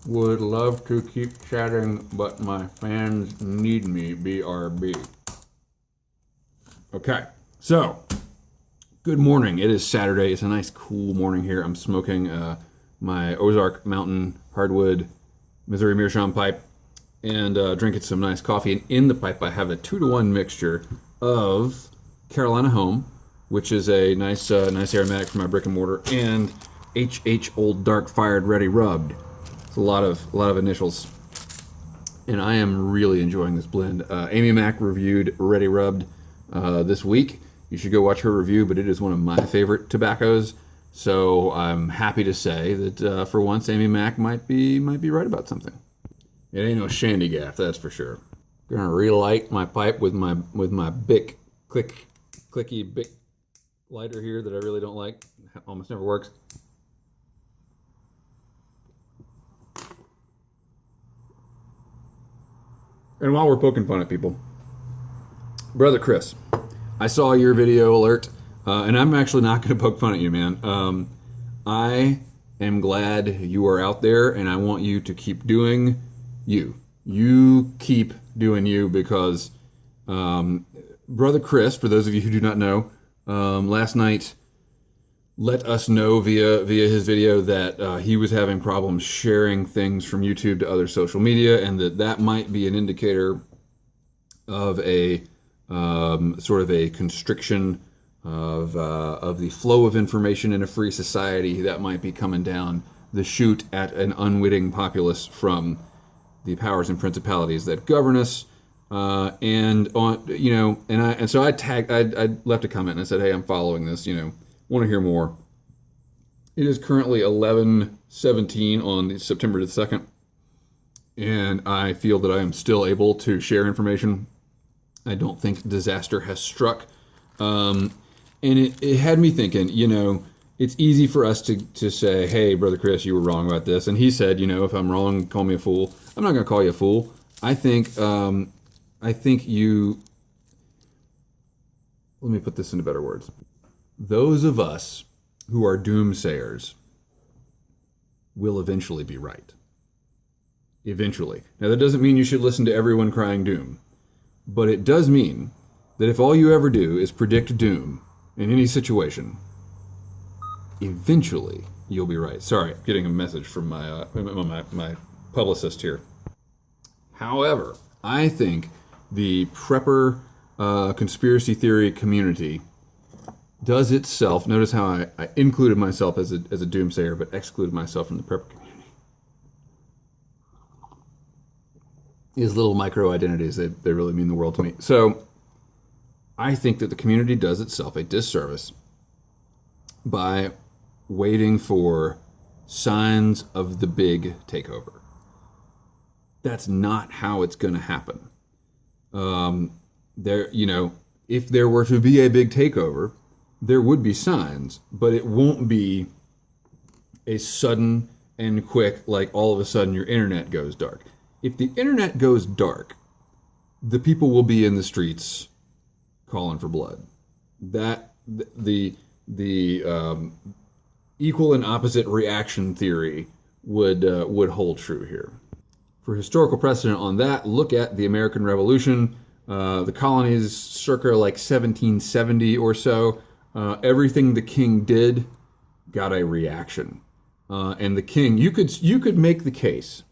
Would love to keep chatting, but my fans need me, BRB. Okay, so good morning. It is Saturday. It's a nice cool morning here. I'm smoking my Ozark Mountain Hardwood Missouri Meerschaum pipe and drinking some nice coffee. And in the pipe, I have a 2-to-1 mixture of Carolina Home, which is a nice aromatic for my brick and mortar, and HH Old Dark Fired Ready Rubbed. It's a lot of initials, and I am really enjoying this blend. Amy Mack reviewed Ready Rubbed this week. You should go watch her review, but it is one of my favorite tobaccos. So I'm happy to say that for once, Amy Mack might be right about something. It ain't no shandy gaff, that's for sure. Gonna relight my pipe with my Bic clicky Bic lighter here that I really don't like. Almost never works. And while we're poking fun at people, Brother Chris, I saw your video alert, and I'm actually not going to poke fun at you, man. I am glad you are out there, and I want you to keep doing you. You keep doing you because Brother Chris, for those of you who do not know, last night let us know via his video that he was having problems sharing things from YouTube to other social media, and that might be an indicator of a sort of a constriction of the flow of information in a free society that might be coming down the chute at an unwitting populace from the powers and principalities that govern us. And so I left a comment and I said, hey, I'm following this, want to hear more. It is currently 11:17 on September the 2nd, and I feel that I am still able to share information. I don't think disaster has struck. And it had me thinking, it's easy for us to say, hey, Brother Chris, you were wrong about this. And he said, if I'm wrong, call me a fool. I'm not going to call you a fool. I think you, let me put this into better words. Those of us who are doomsayers will eventually be right. Eventually. Now, that doesn't mean you should listen to everyone crying doom, but it does mean that if all you ever do is predict doom in any situation, eventually you'll be right. Sorry, I'm getting a message from my publicist here. However, I think the prepper conspiracy theory community does itself, notice how I included myself as a doomsayer, but excluded myself from the prepper community. These little micro identities, they really mean the world to me. So I think that the community does itself a disservice by waiting for signs of the big takeover. That's not how it's going to happen. If there were to be a big takeover, there would be signs, but it won't be a sudden and quick, like all of a sudden your internet goes dark. If the internet goes dark, the people will be in the streets calling for blood. That the equal and opposite reaction theory would hold true here. For historical precedent on that, look at the American Revolution, the colonies circa like 1770 or so. Everything the king did got a reaction, and the king, you could make the case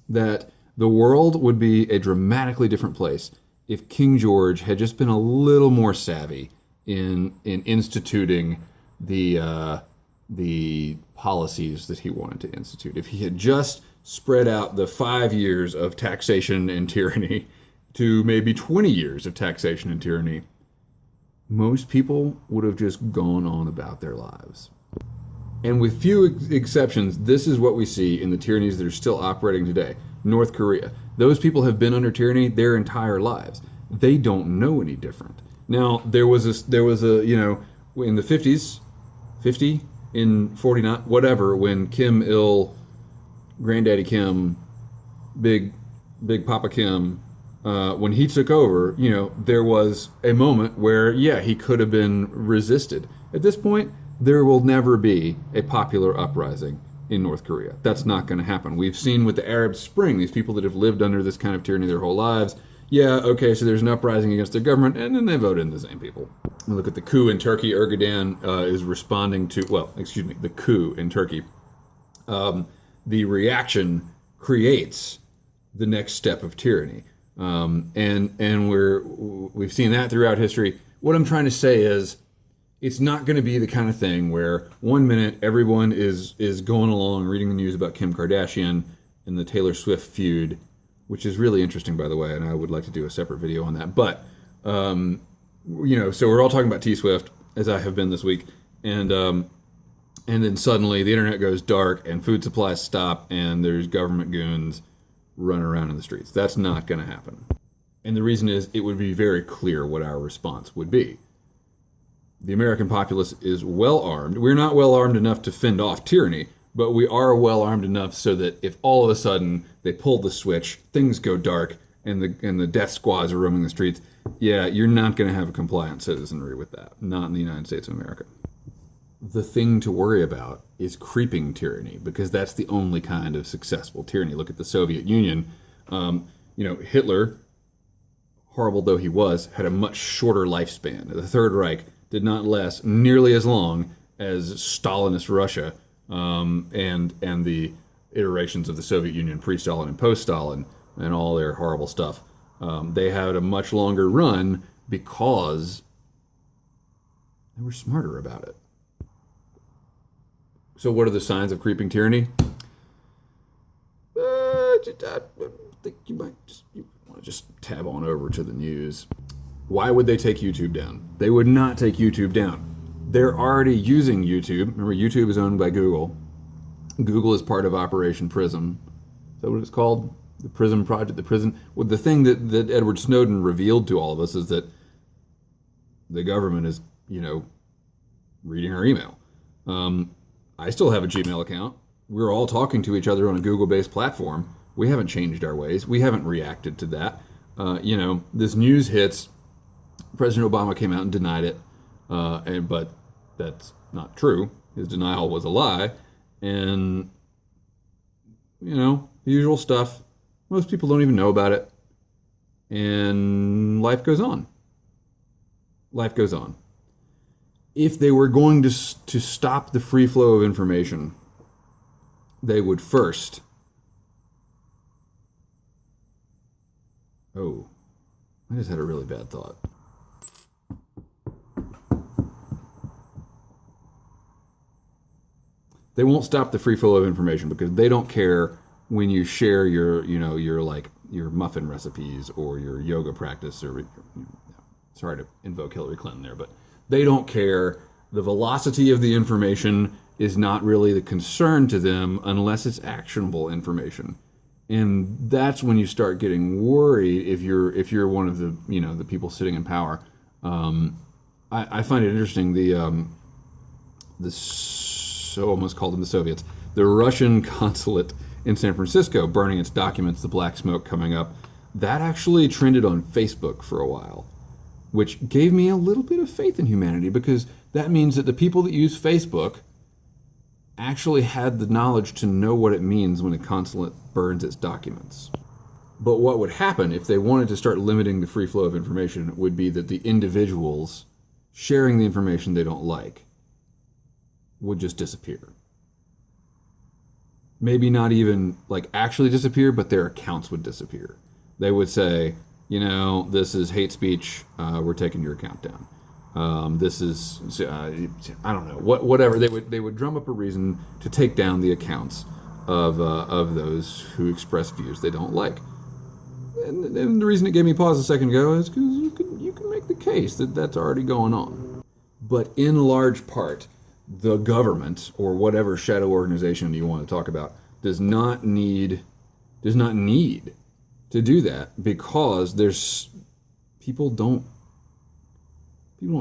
that the world would be a dramatically different place if King George had just been a little more savvy in instituting the policies that he wanted to institute. If he had just spread out the 5 years of taxation and tyranny to maybe 20 years of taxation and tyranny, most people would have just gone on about their lives. And with few exceptions, this is what we see in the tyrannies that are still operating today. North Korea. Those people have been under tyranny their entire lives. They don't know any different. Now, there was a in the 50s, in 49, whatever, when Kim Il, Granddaddy Kim, Big Papa Kim, when he took over, there was a moment where, he could have been resisted. At this point, there will never be a popular uprising in North Korea. That's not going to happen. We've seen with the Arab Spring, these people that have lived under this kind of tyranny their whole lives. Yeah, okay, so there's an uprising against their government, and then they vote in the same people. We look at the coup in Turkey. Erdogan is responding to, the coup in Turkey. The reaction creates the next step of tyranny. And we've seen that throughout history. What I'm trying to say is, it's not going to be the kind of thing where 1 minute everyone is going along reading the news about Kim Kardashian and the Taylor Swift feud, which is really interesting, by the way, and I would like to do a separate video on that. But so we're all talking about T Swift, as I have been this week, and then suddenly the internet goes dark and food supplies stop and there's government goons running around in the streets. That's not going to happen. And the reason is, it would be very clear what our response would be. The American populace is well armed. We're not well armed enough to fend off tyranny, but we are well armed enough so that if all of a sudden they pull the switch, things go dark, and the death squads are roaming the streets, yeah, you're not going to have a compliant citizenry with that. Not in the United States of America. The thing to worry about is creeping tyranny, because that's the only kind of successful tyranny. Look at the Soviet Union. Hitler, horrible though he was, had a much shorter lifespan. The Third Reich did not last nearly as long as Stalinist Russia, and the iterations of the Soviet Union pre-Stalin and post-Stalin and all their horrible stuff. They had a much longer run because they were smarter about it. So what are the signs of creeping tyranny? I think you want to just tab on over to the news. Why would they take YouTube down? They would not take YouTube down. They're already using YouTube. Remember, YouTube is owned by Google. Google is part of Operation Prism. Is that what it's called? The Prism Project, the Prism. Well, the thing that Edward Snowden revealed to all of us is that the government is, reading our email. I still have a Gmail account. We're all talking to each other on a Google-based platform. We haven't changed our ways. We haven't reacted to that. This news hits. President Obama came out and denied it, but that's not true. His denial was a lie, and the usual stuff. Most people don't even know about it, and life goes on. Life goes on. If they were going to stop the free flow of information, they would first. Oh, I just had a really bad thought. They won't stop the free flow of information because they don't care when you share your muffin recipes or your yoga practice or, sorry to invoke Hillary Clinton there, but they don't care. The velocity of the information is not really the concern to them unless it's actionable information. And that's when you start getting worried if you're one of the the people sitting in power. I find it interesting so almost called them the Soviets, the Russian consulate in San Francisco burning its documents, the black smoke coming up. That actually trended on Facebook for a while, which gave me a little bit of faith in humanity, because that means that the people that use Facebook actually had the knowledge to know what it means when a consulate burns its documents. But what would happen if they wanted to start limiting the free flow of information would be that the individuals sharing the information they don't like would just disappear. Maybe not even actually disappear, but their accounts would disappear. They would say, this is hate speech, we're taking your account down. This is, I don't know, whatever. They would drum up a reason to take down the accounts of those who express views they don't like. And the reason it gave me pause a second ago is because you can make the case that that's already going on. But in large part, the government, or whatever shadow organization you want to talk about, does not need to do that, because people don't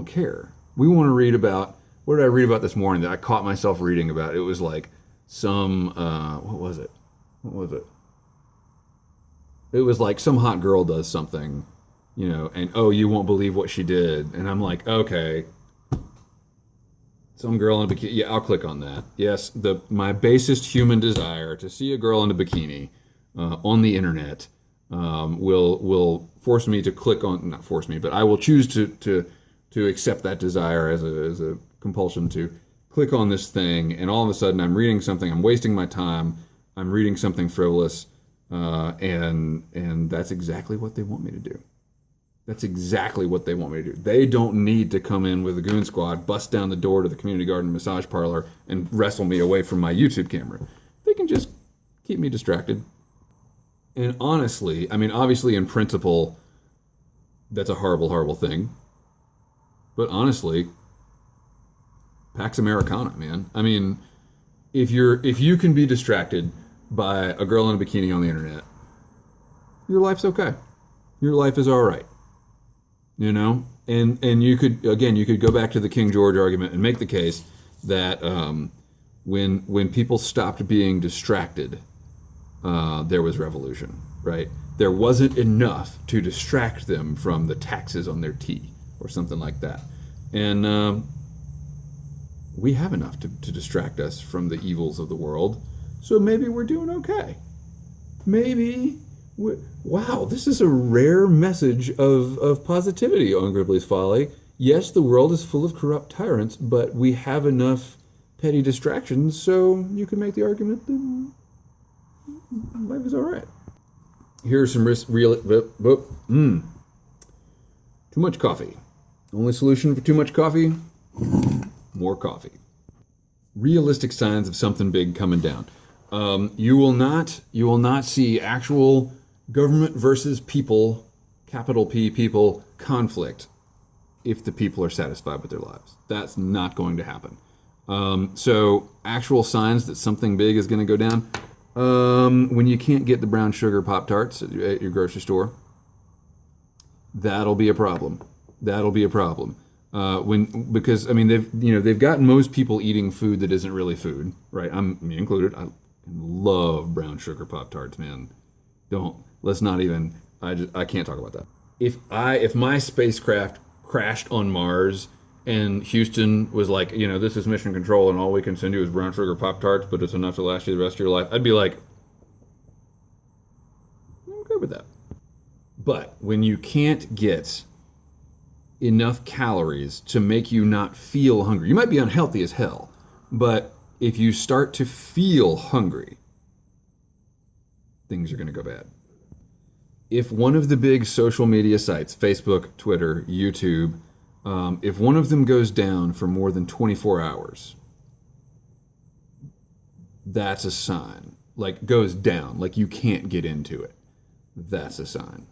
care. We want to read about, what did I read about this morning that I caught myself reading about? It was like some what was it? It was like some hot girl does something, and you won't believe what she did, and I'm like, okay. Some girl in a bikini. Yeah, I'll click on that. Yes, my basest human desire to see a girl in a bikini on the internet will force me to click on. Not force me, but I will choose to accept that desire as a compulsion to click on this thing. And all of a sudden, I'm reading something. I'm wasting my time. I'm reading something frivolous, and that's exactly what they want me to do. That's exactly what they want me to do. They don't need to come in with a goon squad, bust down the door to the community garden massage parlor, and wrestle me away from my YouTube camera. They can just keep me distracted. And honestly, I mean, obviously in principle, that's a horrible, horrible thing. But honestly, Pax Americana, man. I mean, if you can be distracted by a girl in a bikini on the internet, your life's okay. Your life is all right. You know, and you could go back to the King George argument and make the case that when people stopped being distracted, there was revolution, right? There wasn't enough to distract them from the taxes on their tea or something like that, and we have enough to distract us from the evils of the world. So maybe we're doing okay. Maybe. Wow, this is a rare message of positivity on Gribley's Folly. Yes, the world is full of corrupt tyrants, but we have enough petty distractions, so you can make the argument that life is all right. Here's some too much coffee. Only solution for too much coffee? More coffee. Realistic signs of something big coming down. You will not see actual government versus people, capital P people, conflict if the people are satisfied with their lives. That's not going to happen. So actual signs that something big is going to go down, when you can't get the brown sugar Pop-Tarts at your grocery store, that'll be a problem. That'll be a problem. Because I mean they've gotten most people eating food that isn't really food, right? Me included. I love brown sugar Pop-Tarts, man. Let's not even. I can't talk about that. If my spacecraft crashed on Mars and Houston was like, this is mission control and all we can send you is brown sugar Pop-Tarts, but it's enough to last you the rest of your life, I'd be like, I'm good with that. But when you can't get enough calories to make you not feel hungry, you might be unhealthy as hell, but if you start to feel hungry, things are going to go bad. If one of the big social media sites, Facebook, Twitter, YouTube, if one of them goes down for more than 24 hours, that's a sign. Like, goes down, like you can't get into it. That's a sign.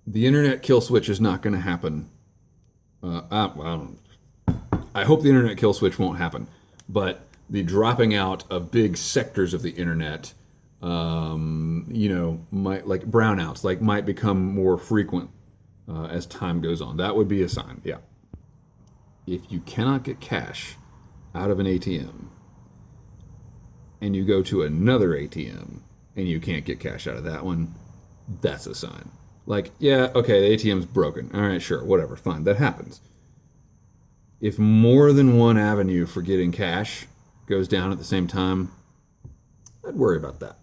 The internet kill switch is not going to happen. I hope the internet kill switch won't happen, but the dropping out of big sectors of the internet, might, like brownouts, might become more frequent as time goes on. That would be a sign, yeah. If you cannot get cash out of an ATM and you go to another ATM and you can't get cash out of that one, that's a sign. Like, yeah, okay, the ATM's broken. All right, sure, whatever, fine, that happens. If more than one avenue for getting cash goes down at the same time, I'd worry about that.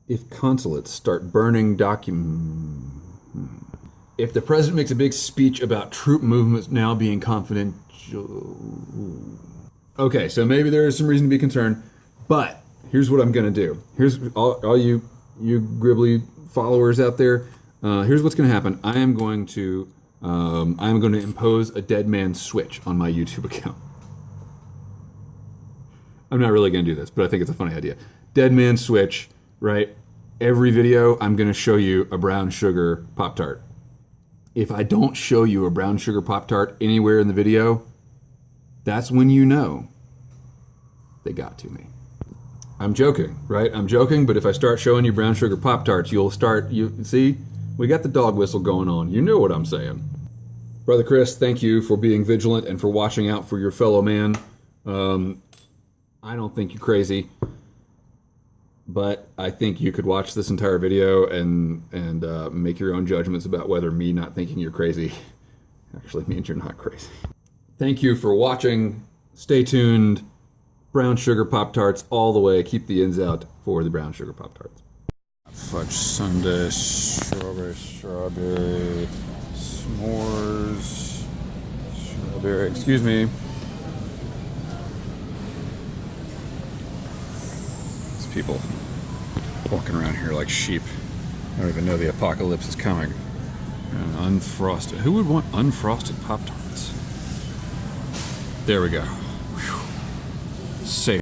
If consulates start burning documents, if the president makes a big speech about troop movements now being confidential, okay, so maybe there is some reason to be concerned, but here's what I'm going to do. Here's all you Gribley followers out there. Here's what's going to happen. I am going to impose a dead man switch on my YouTube account. I'm not really going to do this, but I think it's a funny idea. Dead man switch, right? Every video, I'm going to show you a brown sugar Pop-Tart. If I don't show you a brown sugar Pop-Tart anywhere in the video, that's when you know they got to me. I'm joking, right? I'm joking, but if I start showing you brown sugar Pop-Tarts, you see? We got the dog whistle going on. You know what I'm saying. Brother Chris, thank you for being vigilant and for watching out for your fellow man. I don't think you're crazy, but I think you could watch this entire video and make your own judgments about whether me not thinking you're crazy actually means you're not crazy. Thank you for watching, stay tuned. Brown sugar Pop-Tarts all the way. Keep the ends out for the brown sugar Pop-Tarts. Fudge sundae, strawberry, s'mores, strawberry, excuse me. These people walking around here like sheep. I don't even know the apocalypse is coming. And unfrosted. Who would want unfrosted Pop-Tarts? There we go. Whew. Safe.